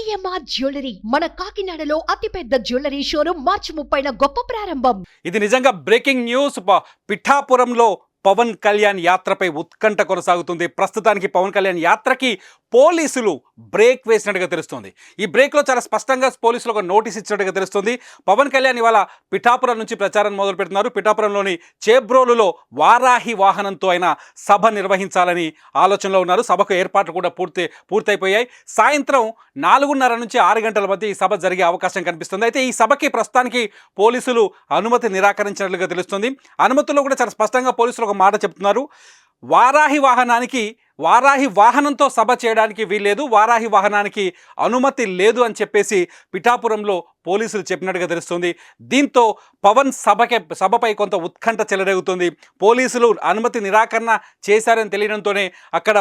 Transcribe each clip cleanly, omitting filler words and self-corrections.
CMR jewellery మన కాకినాడలో అతిపెద్ద జ్యువెలరీ షోరూమ్ మార్చి 30న గొప్ప ప్రారంభం. ఇది నిజంగా బ్రేకింగ్ న్యూస్. పిఠాపురంలో పవన్ కళ్యాణ్ యాత్రపై ఉత్కంఠ కొనసాగుతుంది. ప్రస్తుతానికి పవన్ కళ్యాణ్ యాత్రకి పోలీసులు బ్రేక్ వేసినట్టుగా తెలుస్తుంది. ఈ బ్రేక్లో చాలా స్పష్టంగా పోలీసులు ఒక నోటీస్ ఇచ్చినట్టుగా తెలుస్తుంది. పవన్ కళ్యాణ్ ఇవాళ పిఠాపురం నుంచి ప్రచారం మొదలు పెడుతున్నారు. పిఠాపురంలోని చేబ్రోలులో వారాహి వాహనంతో ఆయన సభ నిర్వహించాలని ఆలోచనలో ఉన్నారు. సభకు ఏర్పాట్లు కూడా పూర్తయిపోయాయి. సాయంత్రం 4:30 నుంచి 6 గంటల మధ్య ఈ సభ జరిగే అవకాశం కనిపిస్తుంది. అయితే ఈ సభకి ప్రస్తుతానికి పోలీసులు అనుమతి నిరాకరించినట్లుగా తెలుస్తుంది. అనుమతుల్లో కూడా చాలా స్పష్టంగా పోలీసులు ఒక మాట చెప్తున్నారు. వారాహి వాహనంతో సభ చేయడానికి వీల్లేదు, వారాహి వాహనానికి అనుమతి లేదు అని చెప్పేసి పిఠాపురంలో పోలీసులు చెప్పినట్టుగా తెలుస్తుంది. దీంతో పవన్ సభపై కొంత ఉత్కంఠ చెలరేగుతుంది. పోలీసులు అనుమతి నిరాకరణ చేశారని తెలియడంతోనే అక్కడ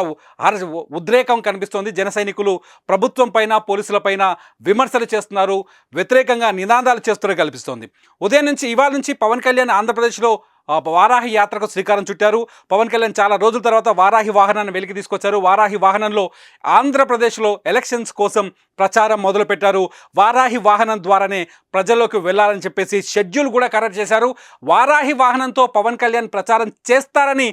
ఉద్రేకం కనిపిస్తోంది. జన సైనికులు ప్రభుత్వం పైన పోలీసుల పైన విమర్శలు చేస్తున్నారు, వ్యతిరేకంగా నినాదాలు చేస్తున్నట్టు కనిపిస్తోంది. ఉదయం నుంచి ఇవాళ నుంచి పవన్ కళ్యాణ్ ఆంధ్రప్రదేశ్లో వారాహి యాత్రకు శ్రీకారం చుట్టారు. పవన్ కళ్యాణ్ చాలా రోజుల తర్వాత వారాహి వాహనాన్ని వెలికి తీసుకొచ్చారు. వారాహి వాహనంలో ఆంధ్రప్రదేశ్లో ఎలక్షన్స్ కోసం ప్రచారం మొదలుపెట్టారు. వారాహి వాహనం ద్వారానే ప్రజల్లోకి వెళ్ళాలని చెప్పేసి షెడ్యూల్ కూడా ఖరారు చేశారు. వారాహి వాహనంతో పవన్ కళ్యాణ్ ప్రచారం చేస్తారని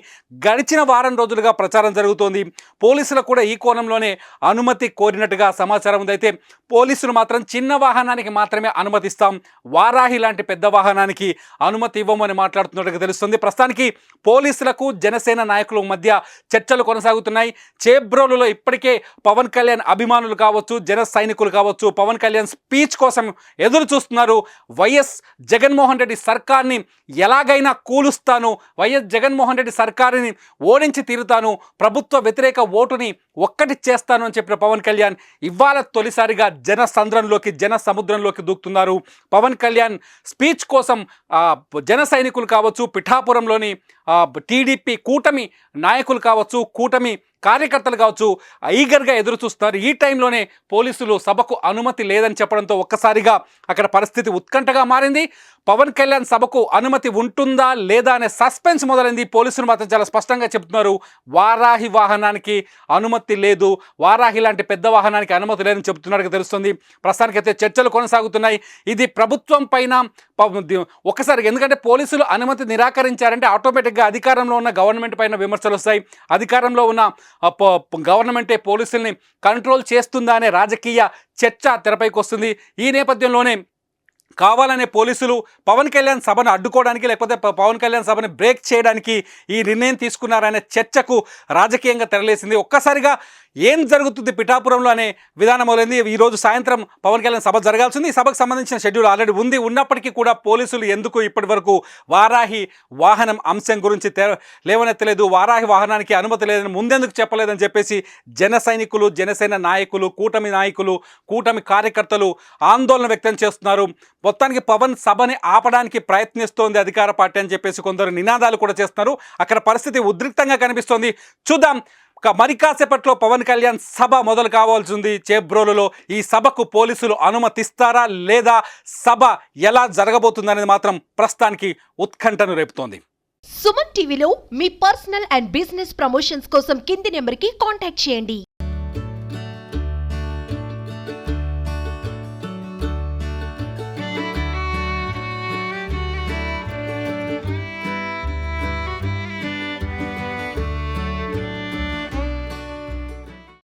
గడిచిన వారం రోజులుగా ప్రచారం జరుగుతోంది. పోలీసులకు కూడా ఈ కోణంలోనే అనుమతి కోరినట్టుగా సమాచారం ఉంది. అయితే పోలీసులు మాత్రం చిన్న వాహనానికి మాత్రమే అనుమతిస్తాం, వారాహి లాంటి పెద్ద వాహనానికి అనుమతి ఇవ్వమని మాట్లాడుతున్నట్టుగా తెలుస్తుంది. ప్రస్తుతానికి పోలీసులకు జనసేన నాయకుల మధ్య చర్చలు కొనసాగుతున్నాయి. చేబ్రోలులో ఇప్పటికే పవన్ కళ్యాణ్ అభిమానులు కావచ్చు, జన సైనికులు కావచ్చు పవన్ కళ్యాణ్ స్పీచ్ కోసం ఎదురు చూస్తున్నారు. వైఎస్ జగన్మోహన్ రెడ్డి సర్కార్ని ఎలాగైనా కూలుస్తాను, వైఎస్ జగన్మోహన్ రెడ్డి సర్కారుని ఓడించి తీరుతాను, ప్రభుత్వ వ్యతిరేక ఓటుని ఒక్కటి చేస్తాను అని చెప్పిన పవన్ కళ్యాణ్ ఇవాళ తొలిసారిగా జన సముద్రంలోకి దూకుతున్నారు. పవన్ కళ్యాణ్ స్పీచ్ కోసం జన సైనికులు కావచ్చు, పిఠాపురంలోని టీడీపీ కూటమి నాయకులు కావచ్చు, కూటమి కార్యకర్తలు కావచ్చు ఈగర్గా ఎదురు చూస్తున్నారు. ఈ టైంలోనే పోలీసులు సభకు అనుమతి లేదని చెప్పడంతో ఒక్కసారిగా అక్కడ పరిస్థితి ఉత్కంఠగా మారింది. పవన్ కళ్యాణ్ సభకు అనుమతి ఉంటుందా లేదా అనే సస్పెన్స్ మొదలైంది. పోలీసులు మాత్రం చాలా స్పష్టంగా చెప్తున్నారు, వారాహి వాహనానికి అనుమతి లేదు, వారాహి లాంటి పెద్ద వాహనానికి అనుమతి లేదని చెబుతున్నట్టుగా తెలుస్తుంది. ప్రస్తుతానికైతే చర్చలు కొనసాగుతున్నాయి. ఇది ప్రభుత్వం పైన ఒకసారి, ఎందుకంటే పోలీసులు అనుమతి నిరాకరించారంటే ఆటోమేటిక్గా అధికారంలో ఉన్న గవర్నమెంట్ పైన విమర్శలు వస్తాయి. అధికారంలో ఉన్న గవర్నమెంటే పోలీసుల్ని కంట్రోల్ చేస్తుందా అనే రాజకీయ చర్చ తెరపైకి వస్తుంది. ఈ నేపథ్యంలోనే కావాలనే పోలీసులు పవన్ కళ్యాణ్ సభను అడ్డుకోవడానికి లేకపోతే పవన్ కళ్యాణ్ సభని బ్రేక్ చేయడానికి ఈ నిర్ణయం తీసుకున్నారనే చర్చకు రాజకీయంగా తెరలేసింది. ఒక్కసారిగా ఏం జరుగుతుంది పిఠాపురంలో అనే విధానం మొదలైంది. ఈరోజు సాయంత్రం పవన్ కళ్యాణ్ సభ జరగాల్సింది. ఈ సభకు సంబంధించిన షెడ్యూల్ ఆల్రెడీ ఉన్నప్పటికీ కూడా పోలీసులు ఎందుకు ఇప్పటి వరకు వారాహి వాహనం అంశం గురించి లేవనెత్తలేదు, వారాహి వాహనానికి అనుమతి లేదని ముందెందుకు చెప్పలేదని చెప్పేసి జన సైనికులు, జనసేన నాయకులు, కూటమి నాయకులు, కూటమి కార్యకర్తలు ఆందోళన వ్యక్తం చేస్తున్నారు. మొత్తానికి పవన్ సభని ఆపడానికి ప్రయత్నిస్తోంది అధికార పార్టీ అని చెప్పేసి కొందరు నినాదాలు కూడా చేస్తున్నారు. అక్కడ పరిస్థితి ఉద్రిక్తంగా కనిపిస్తోంది. చూద్దాం, మరి కాసేపట్లో పవన్ కళ్యాణ్ సభ మొదలు కావాల్సి ఉంది చేబ్రోలులో. ఈ సభకు పోలీసులు అనుమతిస్తారా లేదా, సభ ఎలా జరగబోతుందనేది మాత్రం ప్రస్తుతానికి ఉత్కంఠను రేపుతోంది. సుమన్ టీవీలో మీ పర్సనల్ అండ్ బిజినెస్ ప్రమోషన్స్ కోసం కింది నెంబర్కి కాంటాక్ట్ చేయండి.